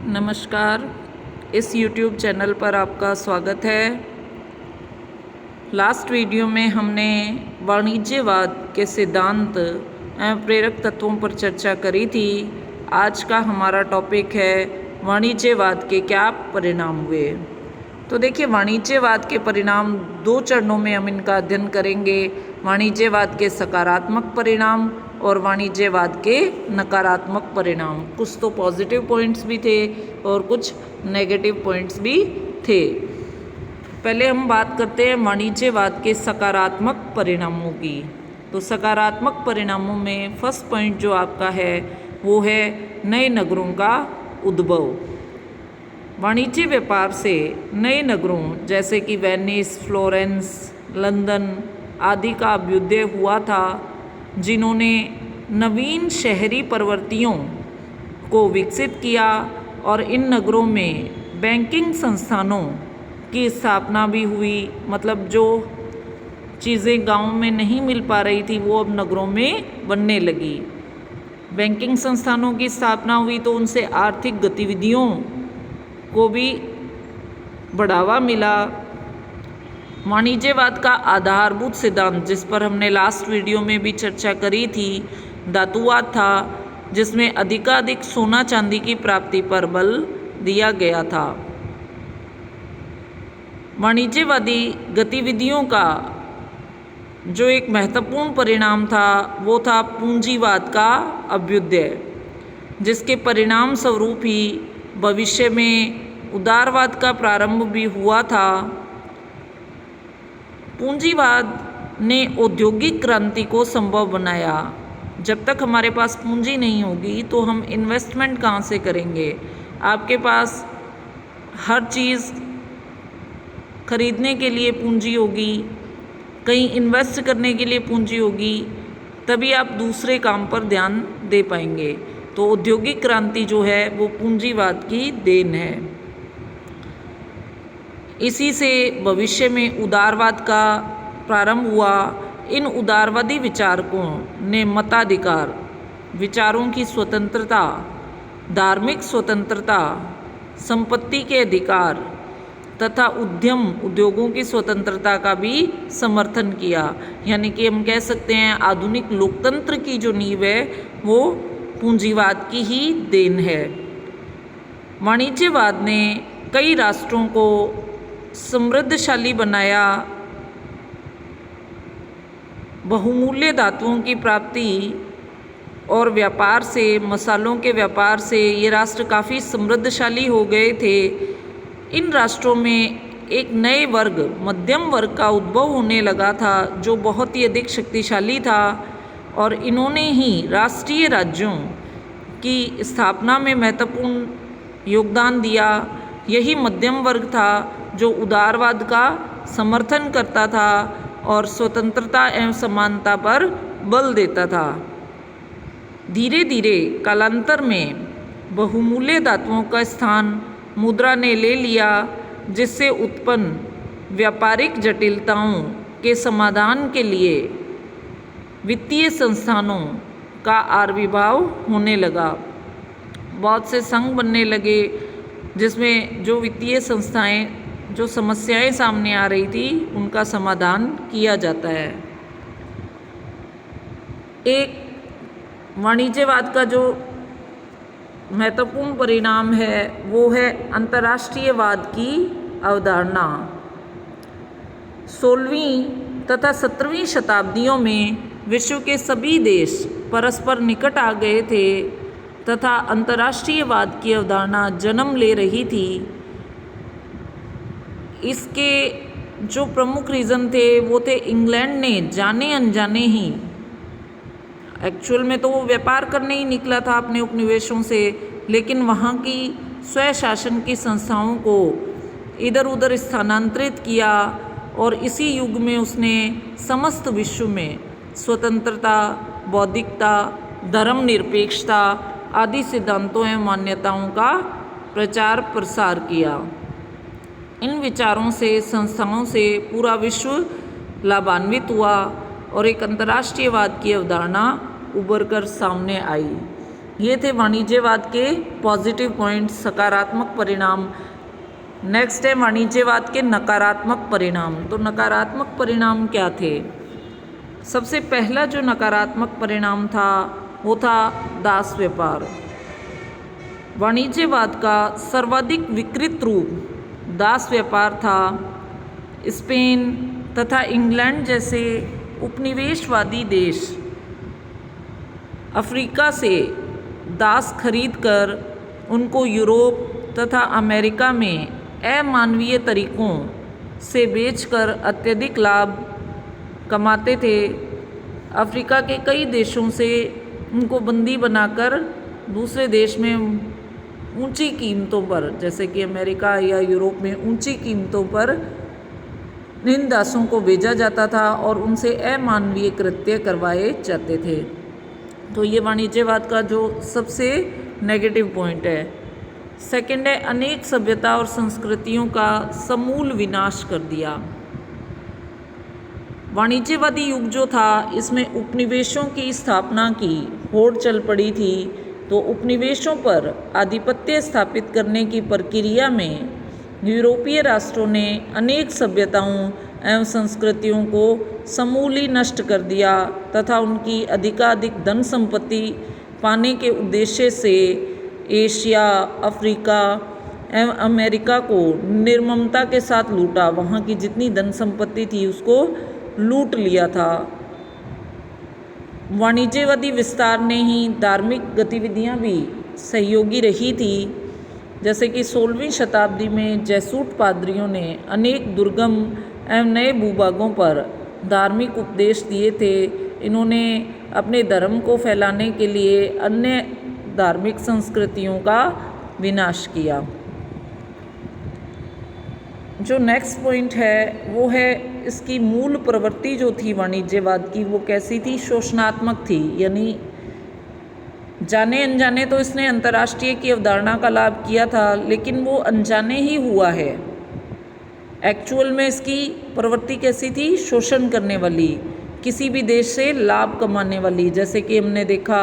नमस्कार। इस YouTube channel पर आपका स्वागत है। लास्ट वीडियो में हमने वाणिज्यवाद के सिद्धांत एवं प्रेरक तत्वों पर चर्चा करी थी। आज का हमारा टॉपिक है वाणिज्यवाद के क्या परिणाम हुए। तो देखिए, वाणिज्यवाद के परिणाम दो चरणों में हम इनका अध्ययन करेंगे। वाणिज्यवाद के सकारात्मक परिणाम और वाणिज्यवाद के नकारात्मक परिणाम। कुछ तो पॉजिटिव पॉइंट्स भी थे और कुछ नेगेटिव पॉइंट्स भी थे। पहले हम बात करते हैं वाणिज्यवाद के सकारात्मक परिणामों की। तो सकारात्मक परिणामों में फर्स्ट पॉइंट जो आपका है वो है नए नगरों का उद्भव। वाणिज्य व्यापार से नए नगरों जैसे कि वेनिस, फ्लोरेंस, लंदन आदि का अभ्युदय हुआ था, जिन्होंने नवीन शहरी प्रवृत्तियों को विकसित किया और इन नगरों में बैंकिंग संस्थानों की स्थापना भी हुई। मतलब जो चीज़ें गांव में नहीं मिल पा रही थी वो अब नगरों में बनने लगी। बैंकिंग संस्थानों की स्थापना हुई तो उनसे आर्थिक गतिविधियों को भी बढ़ावा मिला। वाणिज्यवाद का आधारभूत सिद्धांत, जिस पर हमने लास्ट वीडियो में भी चर्चा करी थी, धातुवाद था, जिसमें अधिकाधिक सोना चांदी की प्राप्ति पर बल दिया गया था। वाणिज्यवादी गतिविधियों का जो एक महत्वपूर्ण परिणाम था वो था पूंजीवाद का अभ्युदय, जिसके परिणाम स्वरूप ही भविष्य में उदारवाद का प्रारंभ भी हुआ था। पूंजीवाद ने औद्योगिक क्रांति को संभव बनाया। जब तक हमारे पास पूंजी नहीं होगी तो हम इन्वेस्टमेंट कहाँ से करेंगे। आपके पास हर चीज़ खरीदने के लिए पूंजी होगी, कहीं इन्वेस्ट करने के लिए पूंजी होगी, तभी आप दूसरे काम पर ध्यान दे पाएंगे। तो औद्योगिक क्रांति जो है वो पूंजीवाद की देन है। इसी से भविष्य में उदारवाद का प्रारंभ हुआ। इन उदारवादी विचारकों ने मताधिकार, विचारों की स्वतंत्रता, धार्मिक स्वतंत्रता, संपत्ति के अधिकार तथा उद्योगों की स्वतंत्रता का भी समर्थन किया। यानी कि हम कह सकते हैं आधुनिक लोकतंत्र की जो नींव है वो पूंजीवाद की ही देन है। वाणिज्यवाद ने कई राष्ट्रों को समृद्धशाली बनाया। बहुमूल्य धातुओं की प्राप्ति और व्यापार से, मसालों के व्यापार से ये राष्ट्र काफ़ी समृद्धशाली हो गए थे। इन राष्ट्रों में एक नए वर्ग, मध्यम वर्ग का उद्भव होने लगा था जो बहुत ही अधिक शक्तिशाली था, और इन्होंने ही राष्ट्रीय राज्यों की स्थापना में महत्वपूर्ण योगदान दिया। यही मध्यम वर्ग था जो उदारवाद का समर्थन करता था और स्वतंत्रता एवं समानता पर बल देता था। धीरे धीरे कालांतर में बहुमूल्य धातुओं का स्थान मुद्रा ने ले लिया, जिससे उत्पन्न व्यापारिक जटिलताओं के समाधान के लिए वित्तीय संस्थानों का आविर्भाव होने लगा। बहुत से संघ बनने लगे जिसमें जो वित्तीय संस्थाएं, जो समस्याएं सामने आ रही थी उनका समाधान किया जाता है। एक वाणिज्यवाद का जो महत्वपूर्ण परिणाम है वो है अंतर्राष्ट्रीयवाद की अवधारणा। 16वीं तथा 17वीं शताब्दियों में विश्व के सभी देश परस्पर निकट आ गए थे तथा अंतर्राष्ट्रीयवाद की अवधारणा जन्म ले रही थी। इसके जो प्रमुख रीज़न थे वो थे इंग्लैंड ने जाने अनजाने ही, एक्चुअल में तो वो व्यापार करने ही निकला था अपने उपनिवेशों से, लेकिन वहाँ की स्वशासन की संस्थाओं को इधर उधर स्थानांतरित किया और इसी युग में उसने समस्त विश्व में स्वतंत्रता, बौद्धिकता, धर्मनिरपेक्षता आदि सिद्धांतों एवं मान्यताओं का प्रचार प्रसार किया। इन विचारों से, संस्थाओं से पूरा विश्व लाभान्वित हुआ और एक अंतर्राष्ट्रीयवाद की अवधारणा उभर कर सामने आई। ये थे वाणिज्यवाद के पॉजिटिव पॉइंट्स, सकारात्मक परिणाम। नेक्स्ट है वाणिज्यवाद के नकारात्मक परिणाम। तो नकारात्मक परिणाम क्या थे? सबसे पहला जो नकारात्मक परिणाम था वो था दास व्यापार। वाणिज्यवाद का सर्वाधिक विकृत रूप दास व्यापार था। स्पेन तथा इंग्लैंड जैसे उपनिवेशवादी देश अफ्रीका से दास खरीदकर उनको यूरोप तथा अमेरिका में अमानवीय तरीकों से बेचकर अत्यधिक लाभ कमाते थे। अफ्रीका के कई देशों से उनको बंदी बनाकर दूसरे देश में ऊंची कीमतों पर, जैसे कि अमेरिका या यूरोप में ऊंची कीमतों पर इन दासों को भेजा जाता था और उनसे अमानवीय कृत्य करवाए जाते थे। तो ये वाणिज्यवाद का जो सबसे नेगेटिव पॉइंट है। सेकंड है अनेक सभ्यता और संस्कृतियों का समूल विनाश कर दिया। वाणिज्यवादी युग जो था इसमें उपनिवेशों की स्थापना की होड़ चल पड़ी थी। तो उपनिवेशों पर आधिपत्य स्थापित करने की प्रक्रिया में यूरोपीय राष्ट्रों ने अनेक सभ्यताओं एवं संस्कृतियों को समूली नष्ट कर दिया तथा उनकी अधिकाधिक धन संपत्ति पाने के उद्देश्य से एशिया, अफ्रीका एवं अमेरिका को निर्ममता के साथ लूटा। वहाँ की जितनी धन संपत्ति थी उसको लूट लिया था। वाणिज्यवादी विस्तार ने ही धार्मिक गतिविधियाँ भी सहयोगी रही थी। जैसे कि 16वीं शताब्दी में जैसूट पादरियों ने अनेक दुर्गम एवं नए भूभागों पर धार्मिक उपदेश दिए थे। इन्होंने अपने धर्म को फैलाने के लिए अन्य धार्मिक संस्कृतियों का विनाश किया। जो नेक्स्ट पॉइंट है वो है इसकी मूल प्रवृत्ति जो थी वाणिज्यवाद की, वो कैसी थी? शोषणात्मक थी। यानी जाने अनजाने तो इसने अंतर्राष्ट्रीय की अवधारणा का लाभ किया था, लेकिन वो अनजाने ही हुआ है। एक्चुअल में इसकी प्रवृत्ति कैसी थी? शोषण करने वाली, किसी भी देश से लाभ कमाने वाली। जैसे कि हमने देखा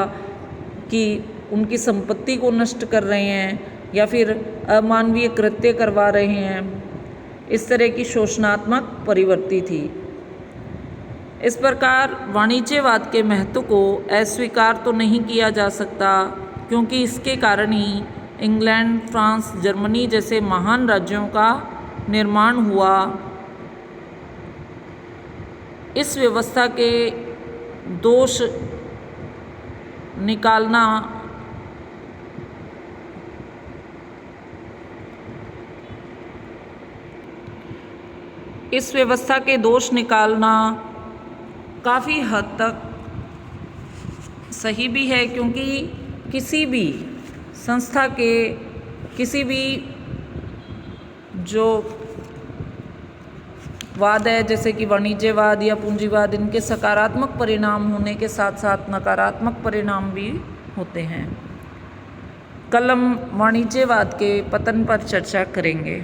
कि उनकी संपत्ति को नष्ट कर रहे हैं या फिर अमानवीय कृत्य करवा रहे हैं। इस तरह की शोषणात्मक प्रवृत्ति थी। इस प्रकार वाणिज्यवाद के महत्व को अस्वीकार तो नहीं किया जा सकता, क्योंकि इसके कारण ही इंग्लैंड, फ्रांस, जर्मनी जैसे महान राज्यों का निर्माण हुआ। इस व्यवस्था के दोष निकालना काफ़ी हद तक सही भी है, क्योंकि किसी भी संस्था के किसी भी जो वाद है, जैसे कि वाणिज्यवाद या पूंजीवाद, इनके सकारात्मक परिणाम होने के साथ साथ नकारात्मक परिणाम भी होते हैं। कल हम वाणिज्यवाद के पतन पर चर्चा करेंगे।